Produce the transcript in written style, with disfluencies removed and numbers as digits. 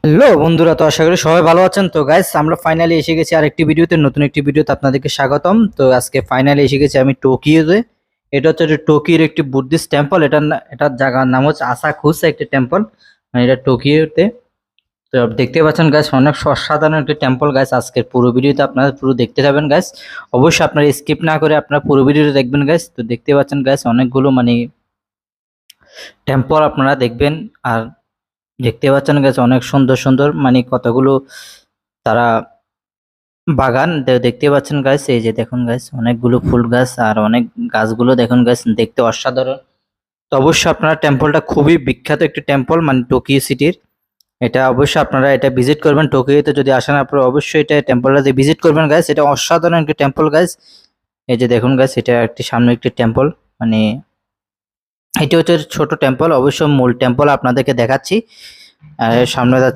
Hello বন্ধুরা, তো আশা করি সবাই ভালো আছেন। তো গাইস, আমরা ফাইনালি এসে গেছি আরেকটি ভিডিওতে, নতুন একটি ভিডিওতে আপনাদেরকে স্বাগতম। তো আজকে ফাইনালি এসে গেছি আমি টোকিওতে। এটা হচ্ছে যে টোকিওর একটি বুদ্ধিস্ট টেম্পল। এটার জায়গার নাম হচ্ছে আসাকুসা একটি টেম্পল, মানে এটা টোকিওতে। তো দেখতে পাচ্ছেন গাইস, অনেক অসাধারণ একটি টেম্পল গাইস। আজকের পুরো ভিডিওতে আপনারা পুরো দেখতে যাবেন গাইস। অবশ্যই আপনারা স্কিপ না করে আপনারা পুরো ভিডিওটা দেখবেন গাইস। তো দেখতে পাচ্ছেন গাইস, অনেকগুলো মানে টেম্পল আপনারা দেখবেন। আর দেখতে পাচ্ছেন গাছ, অনেক সুন্দর সুন্দর মানে কতগুলো তারা বাগান দেখতে পাচ্ছেন গাছ। এই যে দেখুন গাছ, অনেকগুলো ফুল গাছ আর অনেক গাছগুলো দেখুন গাছ, দেখতে অসাধারণ। তো অবশ্যই আপনারা টেম্পলটা খুবই বিখ্যাত একটি টেম্পল, মানে টোকিও সিটির। এটা অবশ্যই আপনারা এটা ভিজিট করবেন। টোকিওতে যদি আসেন আপনারা অবশ্যই এটা টেম্পলটা ভিজিট করবেন গাছ। এটা অসাধারণ একটি টেম্পল গাছ। এই যে দেখুন গাছ, এটা একটি সামনে একটি টেম্পল, মানে এটি হচ্ছে ছোট টেম্পল। অবশ্য মূল টেম্পল আপনাদেরকে দেখাচ্ছি, সামনে যাচ্ছি।